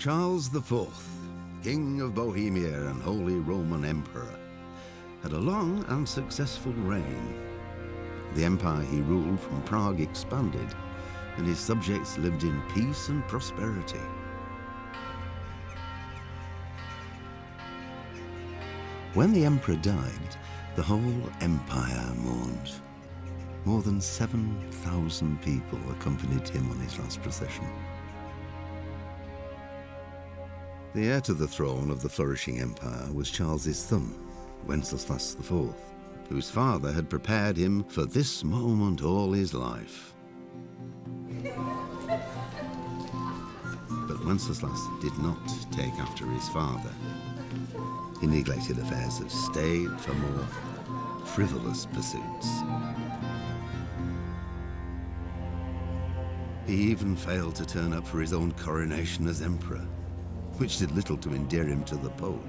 Charles IV, King of Bohemia and Holy Roman Emperor, had a long and successful reign. The empire he ruled from Prague expanded, and his subjects lived in peace and prosperity. When the emperor died, the whole empire mourned. More than 7,000 people accompanied him on his last procession. The heir to the throne of the flourishing empire was Charles's son, Wenceslas IV, whose father had prepared him for this moment all his life. But Wenceslas did not take after his father. He neglected affairs of state for more frivolous pursuits. He even failed to turn up for his own coronation as emperor, which did little to endear him to the Pope.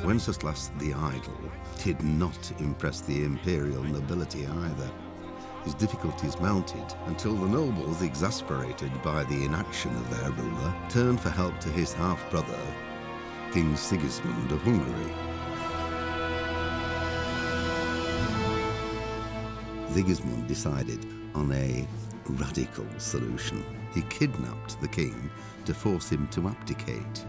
Wenceslas the Idle did not impress the imperial nobility either. His difficulties mounted until the nobles, exasperated by the inaction of their ruler, turned for help to his half-brother, King Sigismund of Hungary. Sigismund decided on a radical solution. He kidnapped the king to force him to abdicate,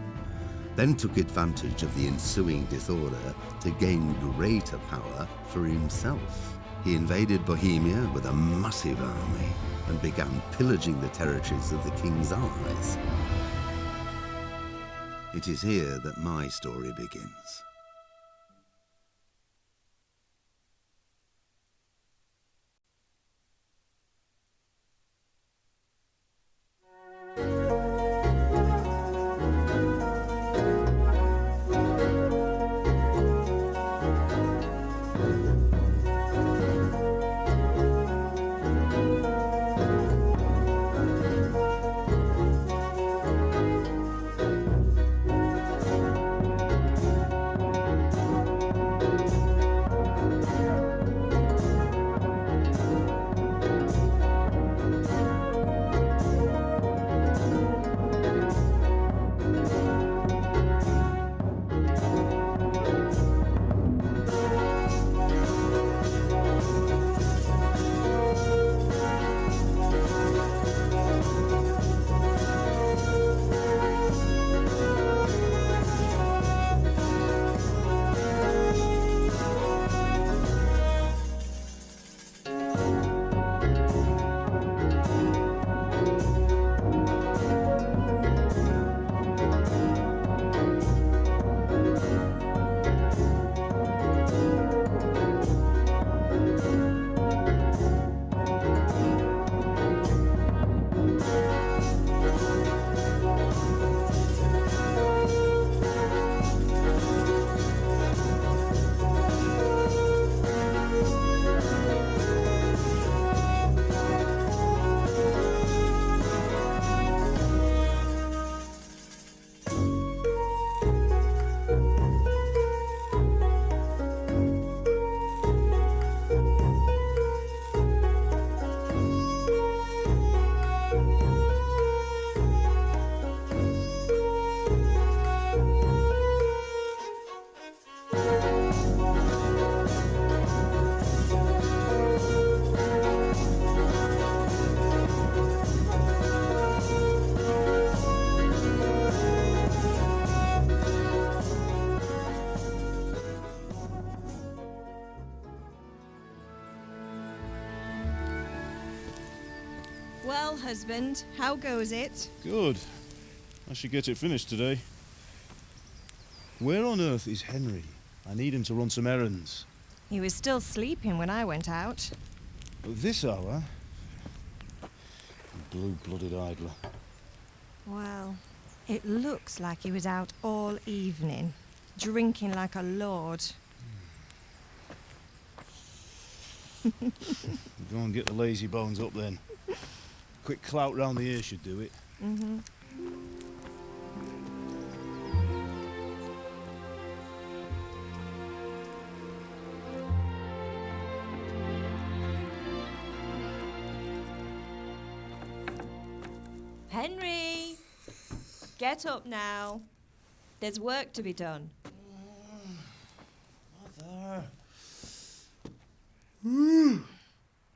then took advantage of the ensuing disorder to gain greater power for himself. He invaded Bohemia with a massive army and began pillaging the territories of the king's allies. It is here that my story begins. Well, husband, how goes it? Good. I should get it finished today. Where on earth is Henry? I need him to run some errands. He was still sleeping when I went out. At this hour? Blue-blooded idler. Well, it looks like he was out all evening, drinking like a lord. Go and get the lazy bones up then. Quick clout round the ear should do it. Mm-hmm. Henry! Get up now. There's work to be done. Mother.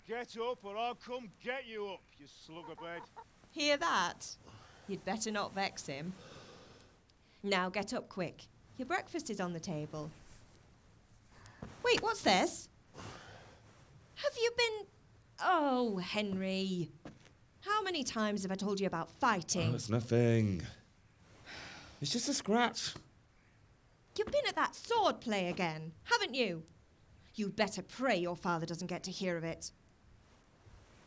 Get up or I'll come get you up, you slug of bed. Hear that? You'd better not vex him. Now get up quick. Your breakfast is on the table. Wait, what's this? Have you been... Oh, Henry. How many times have I told you about fighting? Oh, it's nothing. It's just a scratch. You've been at that sword play again, haven't you? You'd better pray your father doesn't get to hear of it.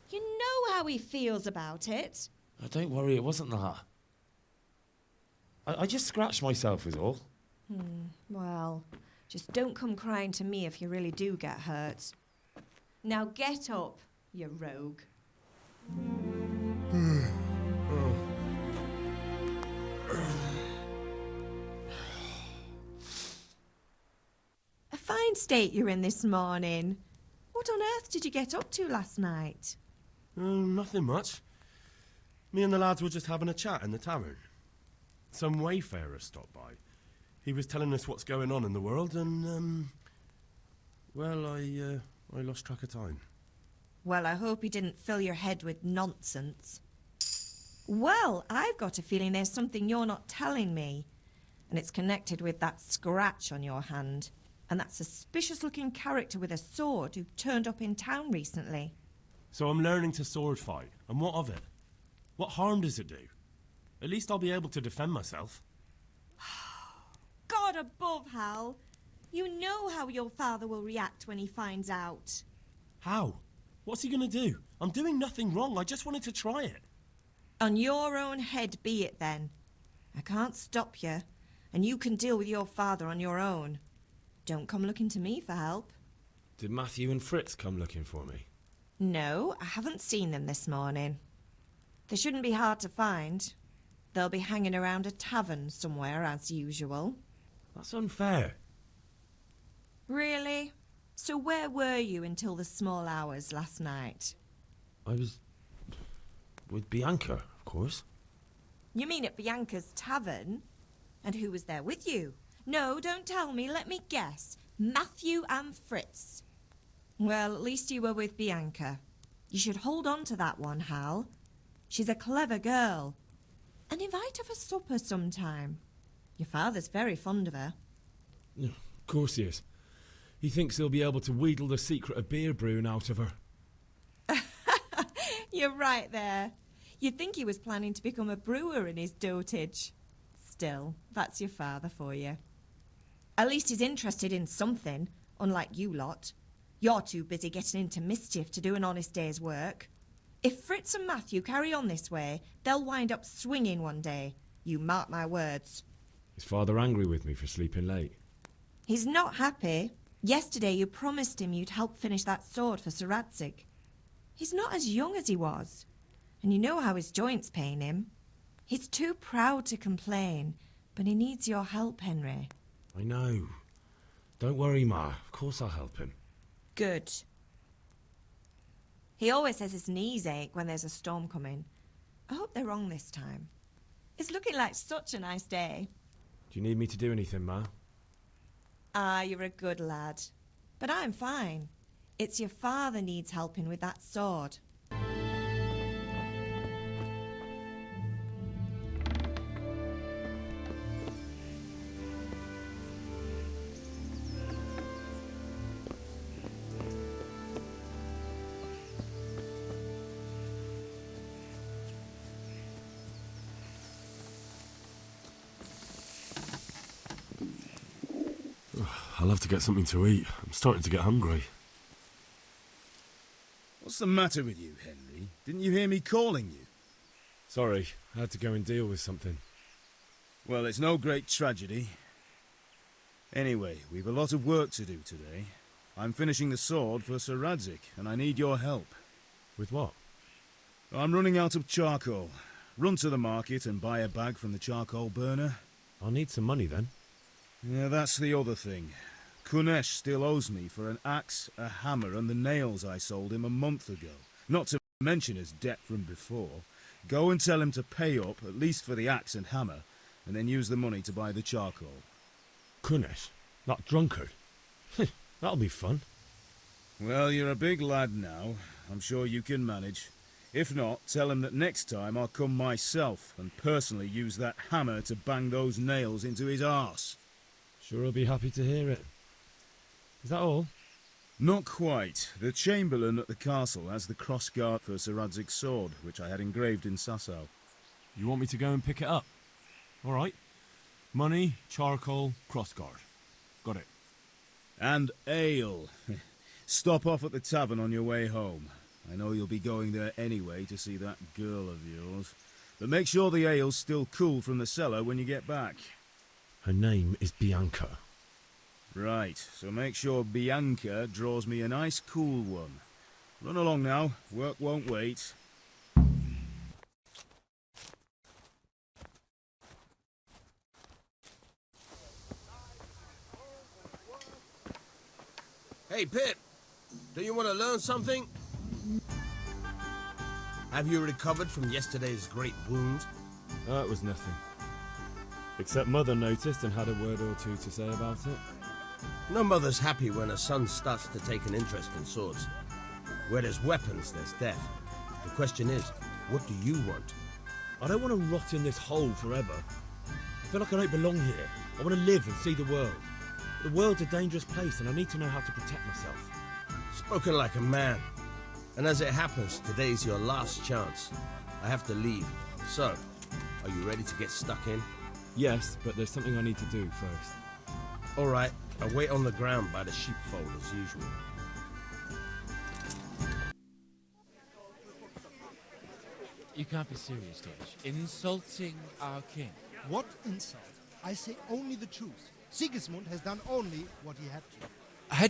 You know how he feels about it. Oh, don't worry, it wasn't that. I just scratched myself is all. Well, just don't come crying to me if you really do get hurt. Now get up, you rogue. A fine state you're in this morning. What on earth did you get up to last night? Nothing much. Me and the lads were just having a chat in the tavern. Some wayfarer stopped by. He was telling us what's going on in the world and, well, I lost track of time. Well, I hope he didn't fill your head with nonsense. Well, I've got a feeling there's something you're not telling me. And it's connected with that scratch on your hand. And that suspicious-looking character with a sword who turned up in town recently. So I'm learning to sword fight, and what of it? What harm does it do? At least I'll be able to defend myself. God above, Hal. You know how your father will react when he finds out. How? What's he gonna do? I'm doing nothing wrong, I just wanted to try it. On your own head be it then. I can't stop you, and you can deal with your father on your own. Don't come looking to me for help. Did Matthew and Fritz come looking for me? No, I haven't seen them this morning. They shouldn't be hard to find. They'll be hanging around a tavern somewhere, as usual. That's unfair. Really? So where were you until the small hours last night? I was with Bianca, of course. You mean at Bianca's tavern? And who was there with you? No, don't tell me, let me guess. Matthew and Fritz. Well, at least you were with Bianca. You should hold on to that one, Hal. She's a clever girl. And invite her for supper sometime. Your father's very fond of her. Of course he is. He thinks he'll be able to wheedle the secret of beer brewing out of her. You're right there. You'd think he was planning to become a brewer in his dotage. Still, that's your father for you. At least he's interested in something, unlike you lot. You're too busy getting into mischief to do an honest day's work. If Fritz and Matthew carry on this way, they'll wind up swinging one day. You mark my words. Is father angry with me for sleeping late? He's not happy. Yesterday you promised him you'd help finish that sword for Sir Radzig. He's not as young as he was, and you know how his joints pain him. He's too proud to complain, but he needs your help, Henry. I know. Don't worry, Ma. Of course I'll help him. Good. He always says his knees ache when there's a storm coming. I hope they're wrong this time. It's looking like such a nice day. Do you need me to do anything, Ma? Ah, you're a good lad. But I'm fine. It's your father needs helping with that sword. I'll have to get something to eat. I'm starting to get hungry. What's the matter with you, Henry? Didn't you hear me calling you? Sorry, I had to go and deal with something. Well, it's no great tragedy. Anyway, we've a lot of work to do today. I'm finishing the sword for Sir Radzig, and I need your help. With what? I'm running out of charcoal. Run to the market and buy a bag from the charcoal burner. I'll need some money then. Yeah, that's the other thing. Kunesh still owes me for an axe, a hammer, and the nails I sold him a month ago. Not to mention his debt from before. Go and tell him to pay up, at least for the axe and hammer, and then use the money to buy the charcoal. Goodness, that drunkard. That'll be fun. Well, you're a big lad now. I'm sure you can manage. If not, tell him that next time I'll come myself and personally use that hammer to bang those nails into his arse. Sure I'll be happy to hear it. Is that all? Not quite. The Chamberlain at the castle has the cross-guard for Sir Radzig's sword, which I had engraved in Sasau. You want me to go and pick it up? All right. Money, charcoal, crossguard. Got it. And ale. Stop off at the tavern on your way home. I know you'll be going there anyway to see that girl of yours. But make sure the ale's still cool from the cellar when you get back. Her name is Bianca. Right, so make sure Bianca draws me a nice cool one. Run along now, work won't wait. Hey, Pip, do you want to learn something? Have you recovered from yesterday's great wound? It was nothing. Except Mother noticed and had a word or two to say about it. No mother's happy when a son starts to take an interest in swords. Where there's weapons, there's death. The question is, what do you want? I don't want to rot in this hole forever. I feel like I don't belong here. I want to live and see the world. The world's a dangerous place and I need to know how to protect myself. Spoken like a man. And as it happens, today's your last chance. I have to leave. So, are you ready to get stuck in? Yes, but there's something I need to do first. All right, I'll wait on the ground by the sheepfold as usual. You can't be serious, Deutsch. Insulting our king. What insult? I say only the truth. Sigismund has done only what he had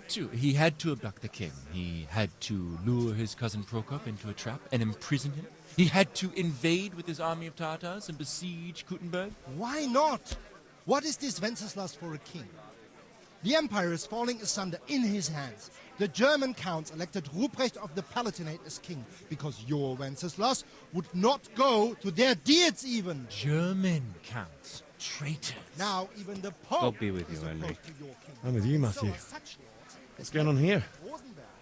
to. He had to abduct the king. He had to lure his cousin Prokop into a trap and imprison him. He had to invade with his army of Tatars and besiege Kuttenberg. Why not? What is this Wenceslas for a king? The empire is falling asunder in his hands. The German counts elected Ruprecht of the Palatinate as king because your Wenceslas would not go to their deeds even. German counts. Traitors. Now even the Pope God be with you, is Henry. opposed to your king. I'm with you, Matthew. So as such lords, What's going on here?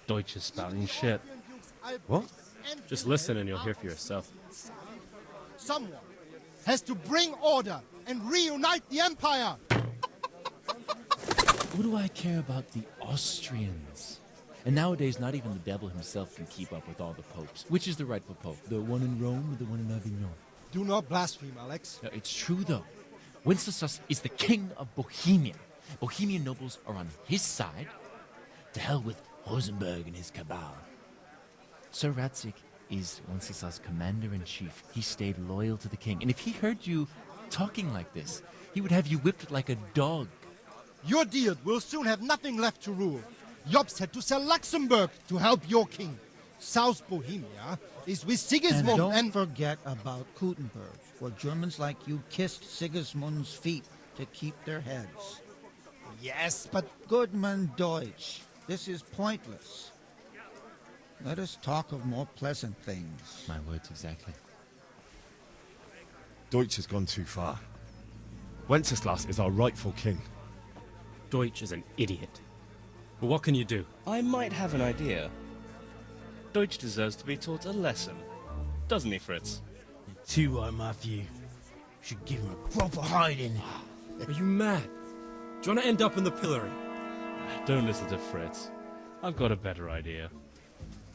Deutsch is spouting shit. What? Just listen and you'll hear for yourself. Someone has to bring order and reunite the empire. What do I care about the Austrians? And nowadays, not even the devil himself can keep up with all the popes. Which is the rightful pope? The one in Rome or the one in Avignon? Do not blaspheme, Alex. No, it's true, though. Wenceslas is the king of Bohemia. Bohemian nobles are on his side. To hell with Rosenberg and his cabal. Sir Radzig is Wenceslas' commander-in-chief. He stayed loyal to the king. And if he heard you talking like this, he would have you whipped like a dog. Your deal will soon have nothing left to rule. Jobst had to sell Luxembourg to help your king. South Bohemia is with Sigismund and don't forget about Kuttenberg, where Germans like you kissed Sigismund's feet to keep their heads. Yes, but Goodman Deutsch, this is pointless. Let us talk of more pleasant things. My words exactly. Deutsch has gone too far. Wenceslas is our rightful king. Deutsch is an idiot. But what can you do? I might have an idea. Deutsch deserves to be taught a lesson. Doesn't he, Fritz? Too right, Matthew. Should give him a proper hiding. Are you mad? Do you want to end up in the pillory? Don't listen to Fritz. I've got a better idea.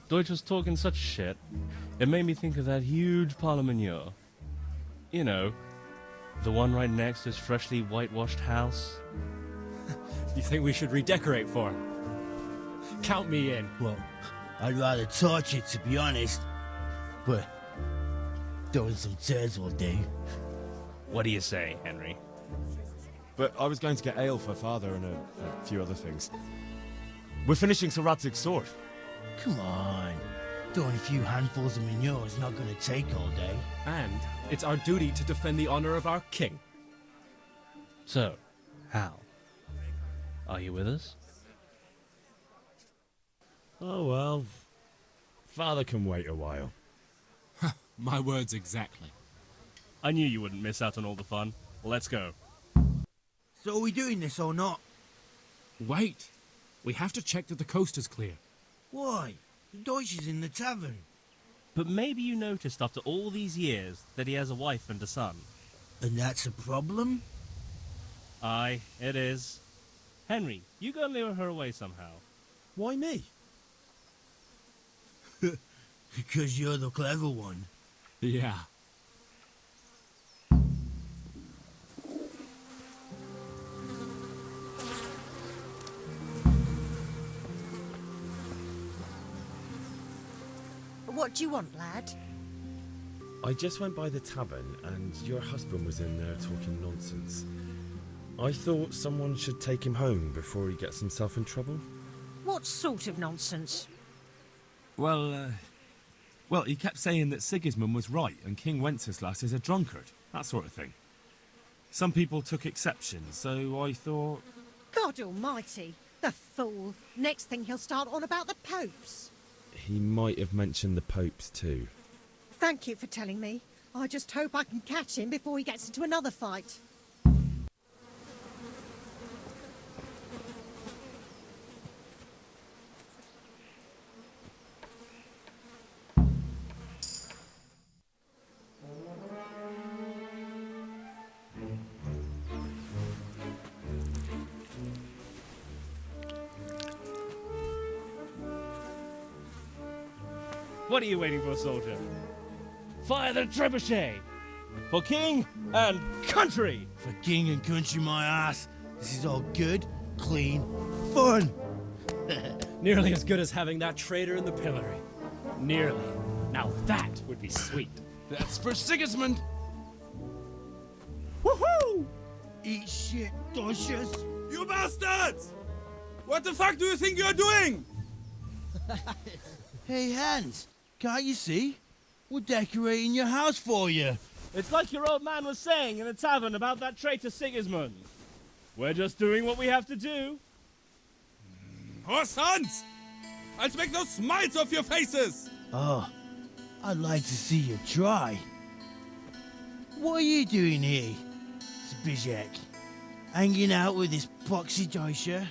Deutsch was talking such shit, it made me think of that huge parliament. You know, the one right next to his freshly whitewashed house. You think we should redecorate for him? Count me in. Well, I'd rather torch it, to be honest. But throwing some turds will do. What do you say, Henry? But I was going to get ale for father and a few other things. We're finishing Sir Radzig's sword. Come on. Throwing a few handfuls of manure is not going to take all day. And it's our duty to defend the honor of our king. So, how? Are you with us? Oh well. Father can wait a while. My words exactly. I knew you wouldn't miss out on all the fun. Let's go. So are we doing this or not? Wait. We have to check that the coast is clear. Why? The Deutsch is in the tavern. But maybe you noticed after all these years that he has a wife and a son. And that's a problem? Aye, it is. Henry, you go and lure her away somehow. Why me? Because you're the clever one. Yeah. What do you want, lad? I just went by the tavern and your husband was in there talking nonsense. I thought someone should take him home before he gets himself in trouble. What sort of nonsense? Well, he kept saying that Sigismund was right and King Wenceslas is a drunkard, that sort of thing. Some people took exception, so I thought... God almighty, the fool. Next thing he'll start on about the popes. He might have mentioned the popes too. Thank you for telling me. I just hope I can catch him before he gets into another fight. What are you waiting for, soldier? Fire the trebuchet! For king and country! For king and country, my ass. This is all good, clean, fun. Nearly as good as having that traitor in the pillory. Nearly. Now that would be sweet. That's for Sigismund! Woohoo! Eat shit, Deutsches. You bastards! What the fuck do you think you're doing? Hey, Hans, can't you see? We're decorating your house for you. It's like your old man was saying in the tavern about that traitor Sigismund. We're just doing what we have to do. Horse sons! I'll make those smiles off your faces! Oh, I'd like to see you try. What are you doing here, Zbigniew? Hanging out with this poxy Deutscher?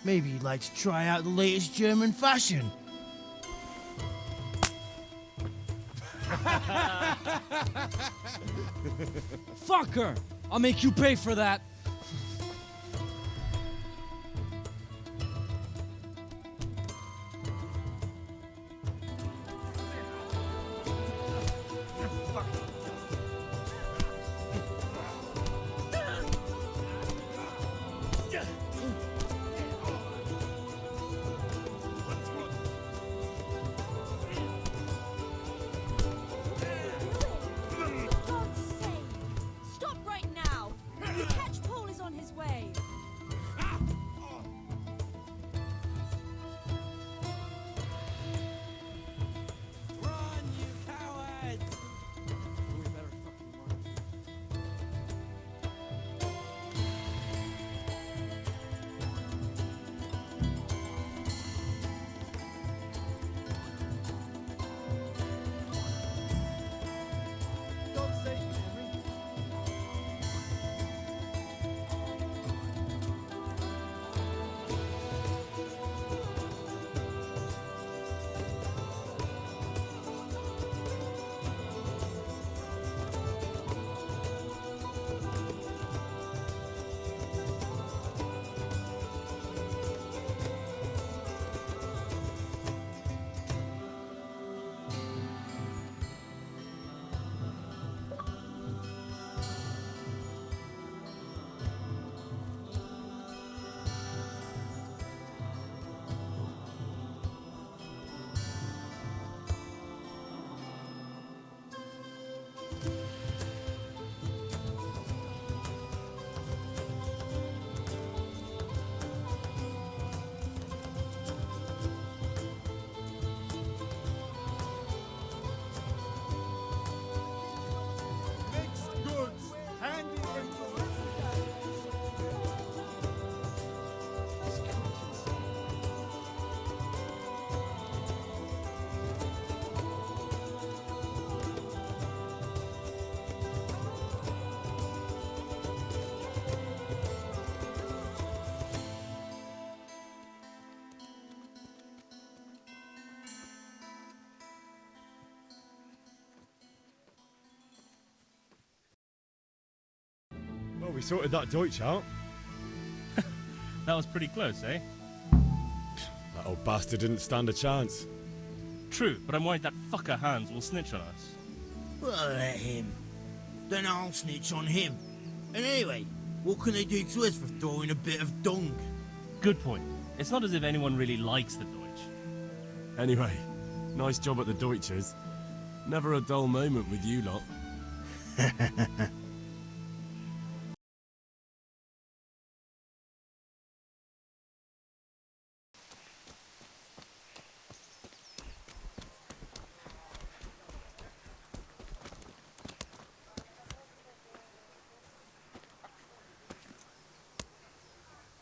Maybe you'd like to try out the latest German fashion. Fucker! I'll make you pay for that. Stop right now! You catch Paul! we sorted that Deutsch out. That was pretty close, eh? That old bastard didn't stand a chance. True, but I'm worried that fucker Hans will snitch on us. Well, let him. Then I'll snitch on him. And anyway, what can they do to us for throwing a bit of dung? Good point. It's not as if anyone really likes the Deutsch. Anyway, nice job at the Deutsches. Never a dull moment with you lot.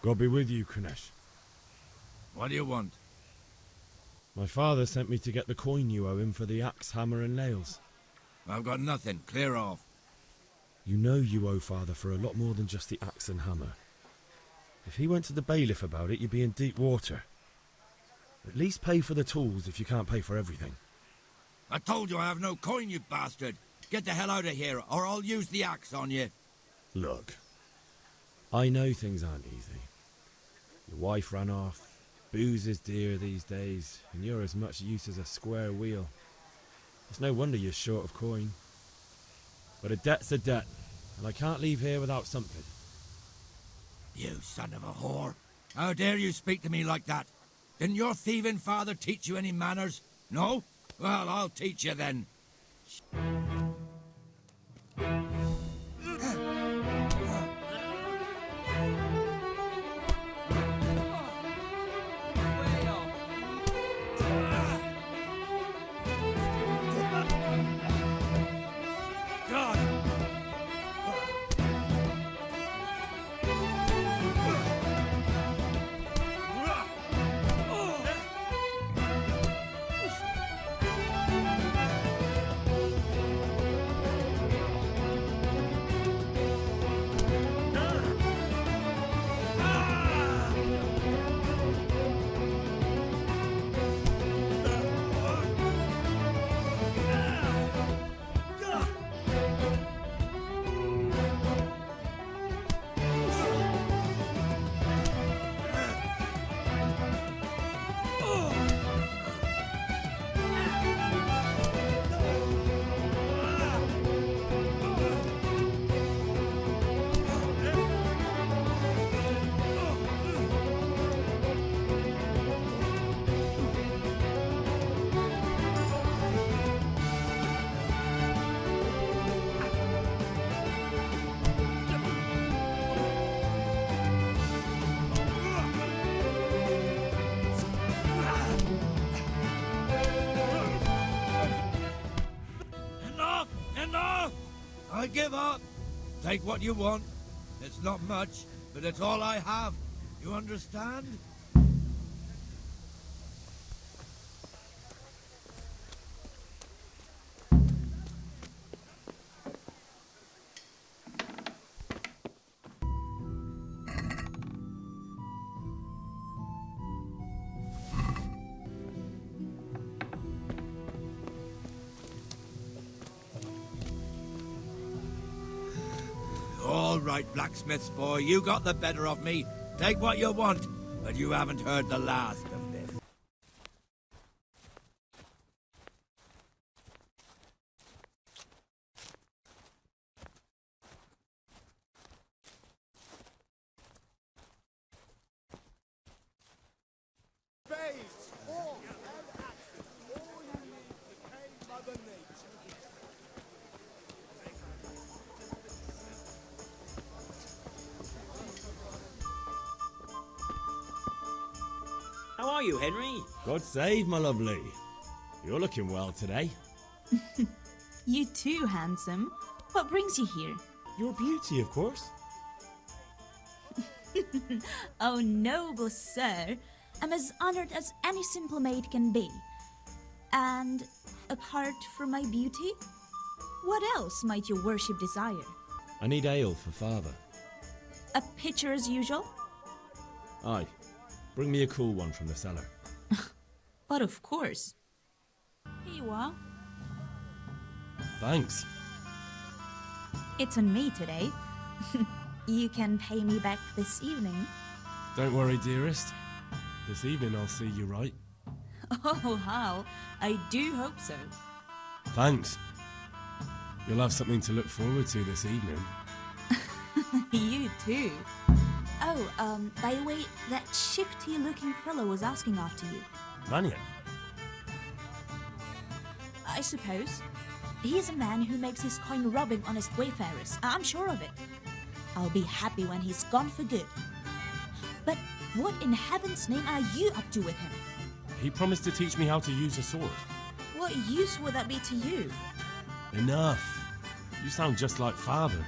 God be with you, Kunesh. What do you want? My father sent me to get the coin you owe him for the axe, hammer and nails. I've got nothing. Clear off. You know you owe father for a lot more than just the axe and hammer. If he went to the bailiff about it, you'd be in deep water. At least pay for the tools if you can't pay for everything. I told you I have no coin, you bastard. Get the hell out of here, or I'll use the axe on you. Look, I know things aren't easy. Your wife ran off, booze is dear these days, and you're as much use as a square wheel. It's no wonder you're short of coin. But a debt's a debt, and I can't leave here without something. You son of a whore. How dare you speak to me like that? Didn't your thieving father teach you any manners? No? Well, I'll teach you then. I give up. Take what you want. It's not much, but it's all I have. You understand? All right, blacksmith's boy, you got the better of me. Take what you want, but you haven't heard the last of this. How are you, Henry? God save, my lovely. You're looking well today. You too, handsome. What brings you here? Your beauty, of course. Oh, noble sir. I'm as honored as any simple maid can be. And apart from my beauty, what else might your worship desire? I need ale for father. A pitcher as usual? Aye. Bring me a cool one from the cellar. But of course. Here you are. Thanks. It's on me today. You can pay me back this evening. Don't worry, dearest. This evening I'll see you right. Oh, Hal, I do hope so. Thanks. You'll have something to look forward to this evening. You too. Oh, by the way, that shifty-looking fellow was asking after you. Vanya? I suppose. He's a man who makes his coin robbing honest wayfarers. I'm sure of it. I'll be happy when he's gone for good. But what in heaven's name are you up to with him? He promised to teach me how to use a sword. What use would that be to you? Enough. You sound just like Father.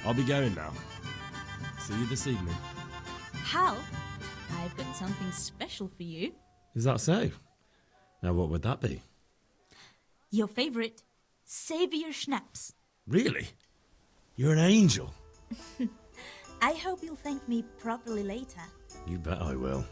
I'll be going now. See you this evening. Hal, I've got something special for you. Is that so? Now what would that be? Your favourite Savior Schnapps. Really? You're an angel. I hope you'll thank me properly later. You bet I will.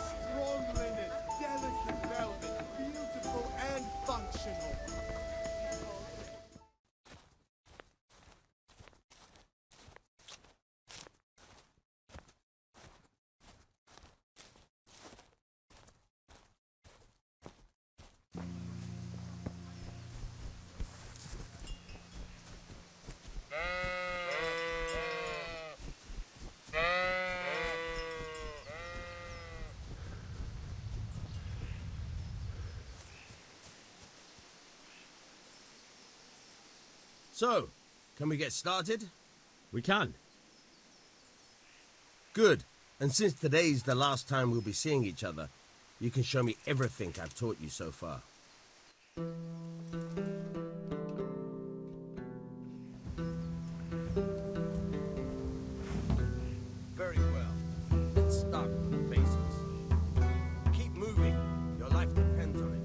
Strong linen, delicate velvet, beautiful and functional. So, can we get started? We can. Good. And since today's the last time we'll be seeing each other, you can show me everything I've taught you so far. Very well. Let's start with the basics. Keep moving. Your life depends on it.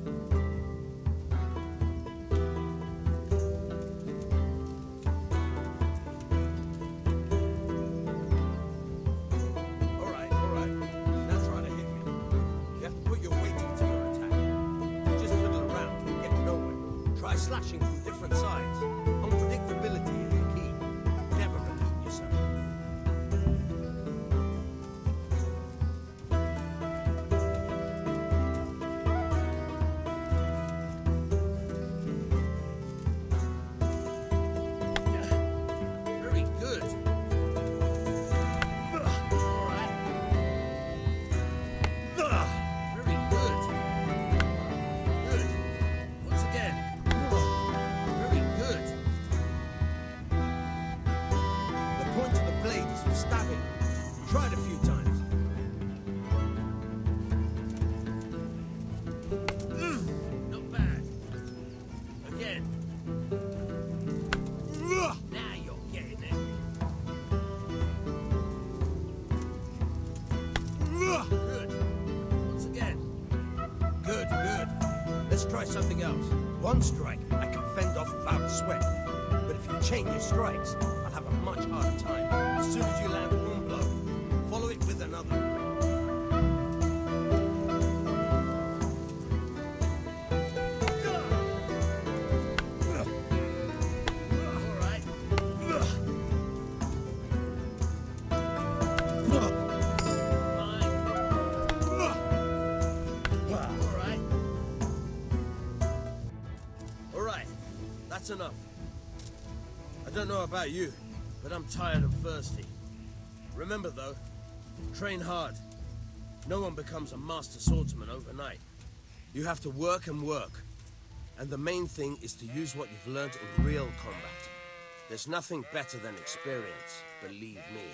Slashing from different sides. Unpredictability is the key. Never repeat yourself. Very good. All right. Very good. Good. Once again. Very good. The point of the blade is for stabbing. Try it a few times. Not bad. Again. Now you're getting it. Good. Once again. Good, good. Let's try something else. One strike, I can fend off without sweat. But if you chain your strikes, I'll have a much harder time. As soon as you land one blow, follow it with another. All right. All right, that's enough. I don't know about you, but I'm tired and thirsty. Remember though, train hard. No one becomes a master swordsman overnight. You have to work and work. And the main thing is to use what you've learned in real combat. There's nothing better than experience, believe me.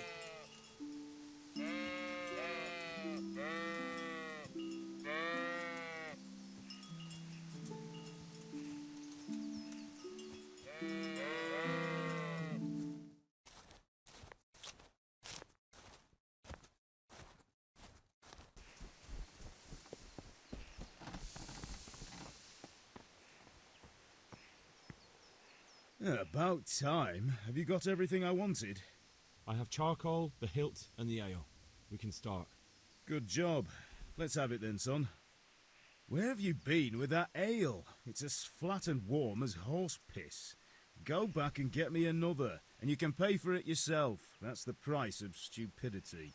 About time. Have you got everything I wanted? I have charcoal, the hilt, and the ale. We can start. Good job. Let's have it then, son. Where have you been with that ale? It's as flat and warm as horse piss. Go back and get me another, and you can pay for it yourself. That's the price of stupidity.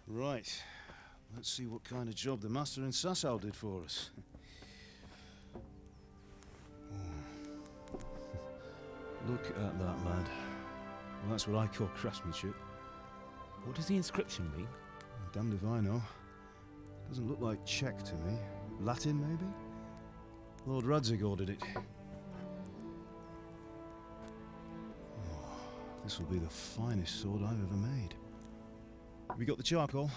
Right. Let's see what kind of job the master in Sasau did for us. Look at that, lad. Well, that's what I call craftsmanship. What does the inscription mean? Damned if I know. Doesn't look like Czech to me. Latin, maybe? Lord Radzig ordered it. Oh, this will be the finest sword I've ever made. Have you got the charcoal?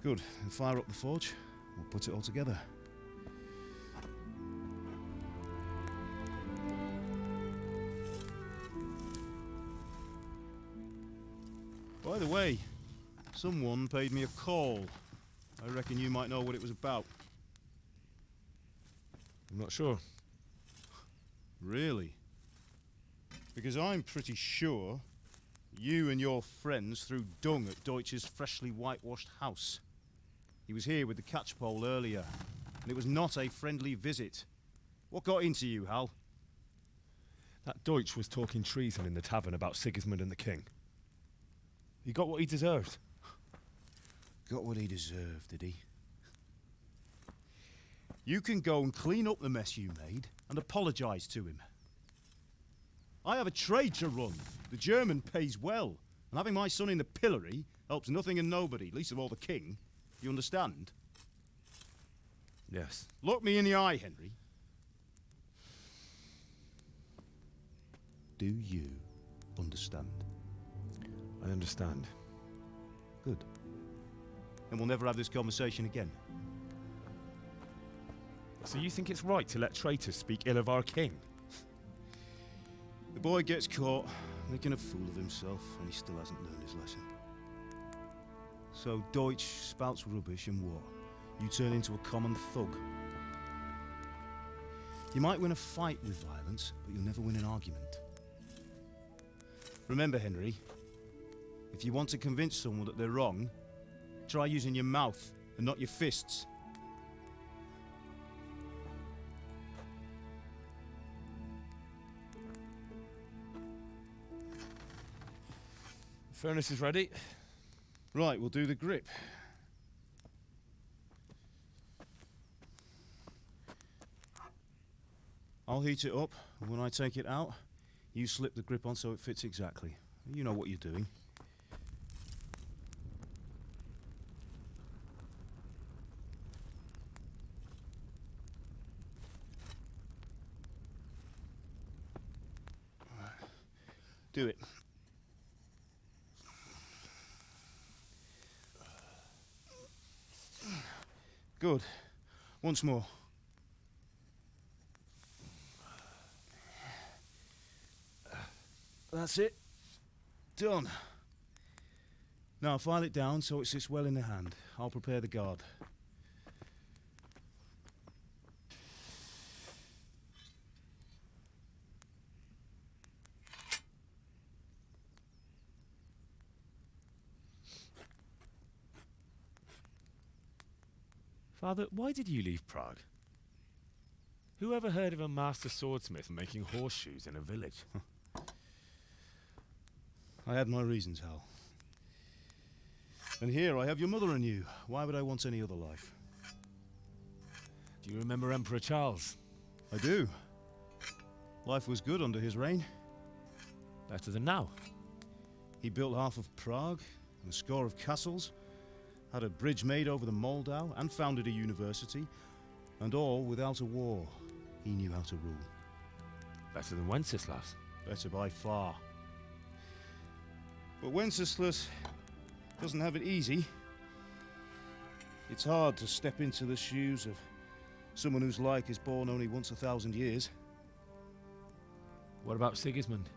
Good. Then fire up the forge. We'll put it all together. By the way, someone paid me a call. I reckon you might know what it was about. I'm not sure. Really? Because I'm pretty sure you and your friends threw dung at Deutsch's freshly whitewashed house. He was here with the catchpole earlier, and it was not a friendly visit. What got into you, Hal? That Deutsch was talking treason in the tavern about Sigismund and the king. He got what he deserved. Got what he deserved, did he? You can go and clean up the mess you made and apologise to him. I have a trade to run. The German pays well, and having my son in the pillory helps nothing and nobody, least of all the king. You understand? Yes. Look me in the eye, Henry. Do you understand? I understand. Good. Then we'll never have this conversation again. So you think it's right to let traitors speak ill of our king? The boy gets caught, making a fool of himself, and he still hasn't learned his lesson. So Deutsch spouts rubbish, and what? You turn into a common thug. You might win a fight with violence, but you'll never win an argument. Remember, Henry, if you want to convince someone that they're wrong, try using your mouth and not your fists. The furnace is ready. Right, we'll do the grip. I'll heat it up, and when I take it out, you slip the grip on so it fits exactly. You know what you're doing. Do it. Good. Once more. That's it. Done. Now file it down so it sits well in the hand. I'll prepare the guard. Father, why did you leave Prague? Who ever heard of a master swordsmith making horseshoes in a village? I had my reasons, Hal. And here I have your mother and you. Why would I want any other life? Do you remember Emperor Charles? I do. Life was good under his reign. Better than now. He built half of Prague and a score of castles, had a bridge made over the Moldau, and founded a university, and all without a war. He knew how to rule. Better than Wenceslas. Better by far. But Wenceslas doesn't have it easy. It's hard to step into the shoes of someone whose like is born only once 1,000 years. What about Sigismund?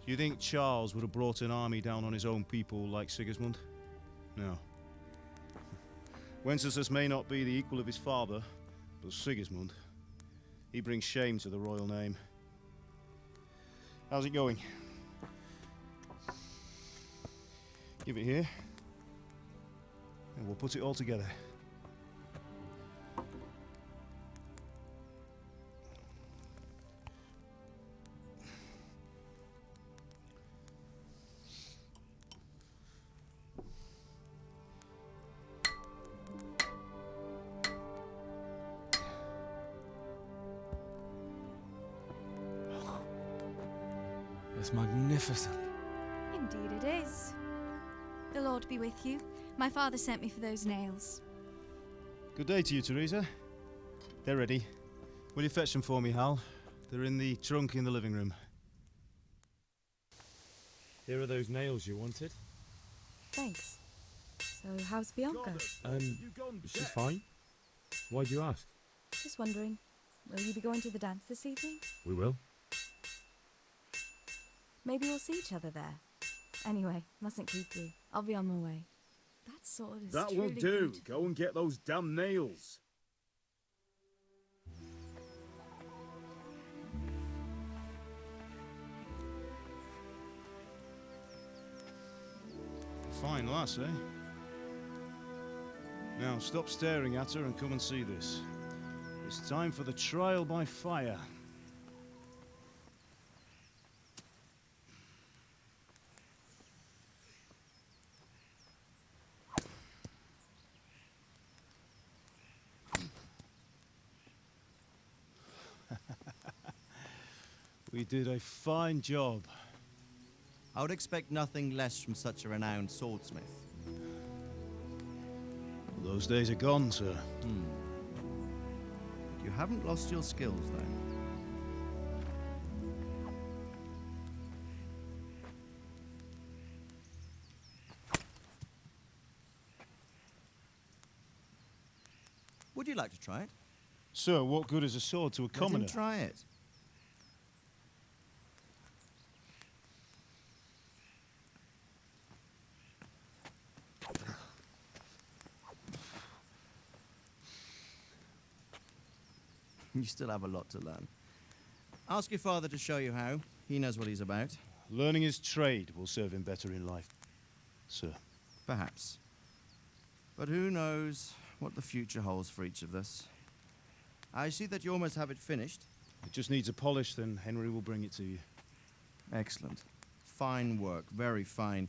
Do you think Charles would have brought an army down on his own people like Sigismund? No. Wenceslas may not be the equal of his father, But Sigismund, he brings shame to the royal name. How's it going? Give it here, and we'll put it all together. It's magnificent. Indeed it is. The Lord be with you. My father sent me for those nails. Good day to you, Teresa. They're ready. Will you fetch them for me, Hal? They're in the trunk in the living room. Here are those nails you wanted. Thanks. So, how's Bianca? She's fine. Why'd you ask? Just wondering, will you be going to the dance this evening? We will. Maybe we'll see each other there. Anyway, mustn't keep you. I'll be on my way. That sword is That truly will do. beautiful. Go and get those damn nails. Fine lass, eh? Now, stop staring at her and come and see this. It's time for the trial by fire. We did a fine job. I would expect nothing less from such a renowned swordsmith. Those days are gone, sir. You haven't lost your skills, though. Would you like to try it? Sir, what good is a sword to a commoner? Let him try it. You still have a lot to learn. Ask your father to show you how. He knows what he's about. Learning his trade will serve him better in life, sir. Perhaps. But who knows what the future holds for each of us. I see that you almost have it finished. It just needs a polish, then Henry will bring it to you. Excellent. Fine work, very fine.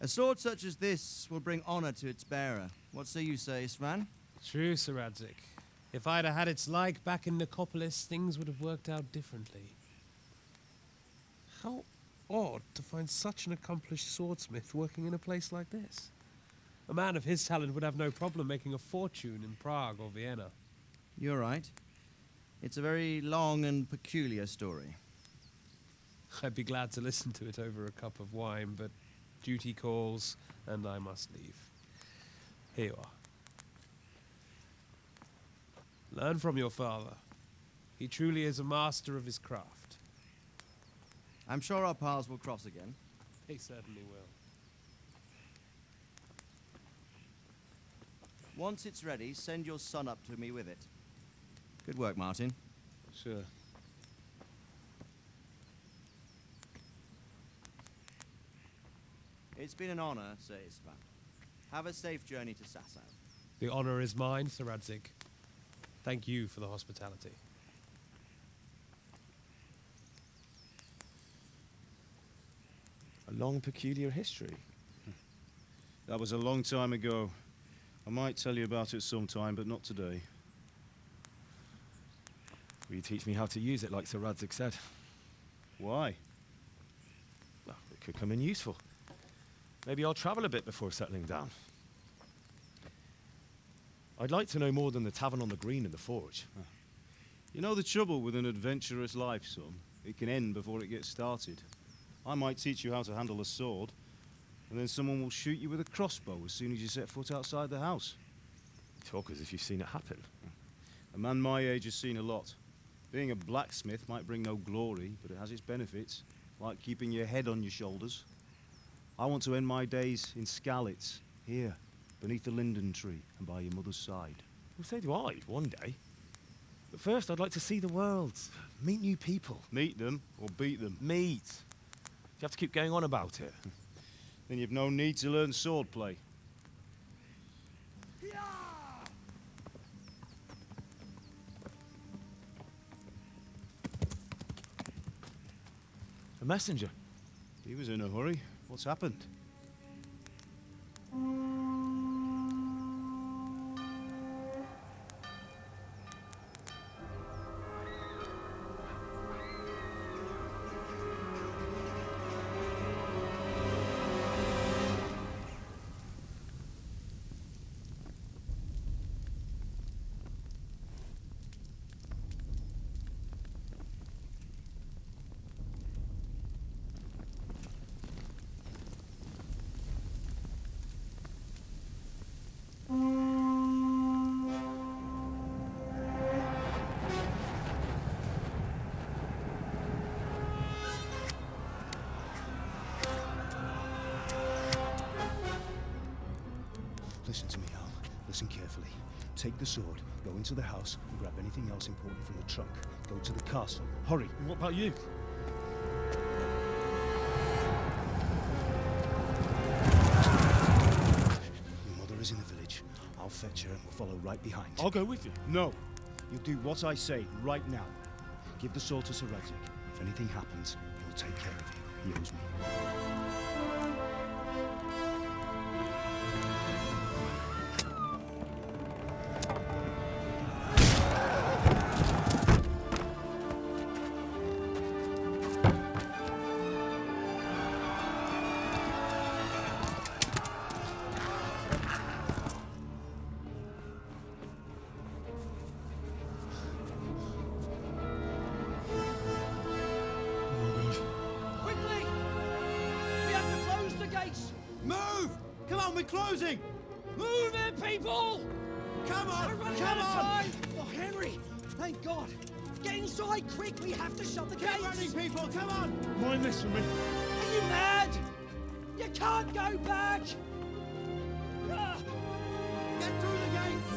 A sword such as this will bring honor to its bearer. What say you, Svan? True, Sir Radzik. If I'd have had its like back in Nicopolis, things would have worked out differently. How odd to find such an accomplished swordsmith working in a place like this. A man of his talent would have no problem making a fortune in Prague or Vienna. You're right. It's a very long and peculiar story. I'd be glad to listen to it over a cup of wine, but duty calls, and I must leave. Here you are. Learn from your father. He truly is a master of his craft. I'm sure our paths will cross again. They certainly will. Once it's ready, send your son up to me with it. Good work, Martin. Sure. It's been an honor, Sir Isvan. Have a safe journey to Sasau. The honor is mine, Sir Radzik. Thank you for the hospitality. A long, peculiar history. That was a long time ago. I might tell you about it sometime, but not today. Will you teach me how to use it like Sir Radzik said? Why? Well, it could come in useful. Maybe I'll travel a bit before settling down. I'd like to know more than the tavern on the green and the forge. You know the trouble with an adventurous life, son? It can end before it gets started. I might teach you how to handle a sword, and then someone will shoot you with a crossbow as soon as you set foot outside the house. You talk as if you've seen it happen. A man my age has seen a lot. Being a blacksmith might bring no glory, but it has its benefits, like keeping your head on your shoulders. I want to end my days in Skalitz, here, beneath the linden tree and by your mother's side. Well, so do I, one day. But first, I'd like to see the world. Meet new people. Meet them or beat them? Meet. Do you have to keep going on about it? Then you've no need to learn swordplay. A messenger. He was in a hurry. What's happened? Listen to me, Al. Listen carefully. Take the sword, go into the house, and grab anything else important from the trunk. Go to the castle. Hurry. What about you? Your mother is in the village. I'll fetch her and we'll follow right behind. I'll go with you. No. You'll do what I say right now. Give the sword to Sir Radzig. If anything happens, he'll take care of you. He owes me. Move! Come on, we're closing! Move it, people! Come on! We're running Come out of on! time! Oh, Henry! Thank God! Get inside quick! We have to shut the Keep gates! running, people! Come on! Mind this for me. Are you mad? You can't go back! Ah. Get through the gates!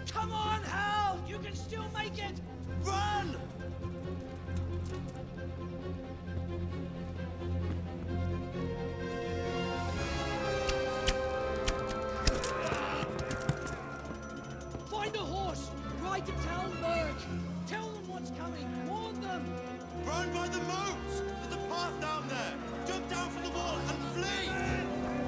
Come on, Hal! You can still make it! Run! Find a horse! Ride to Talmberg! Tell them what's coming! Warn them! Run by the moat! There's a path down there! Jump down from the wall and flee!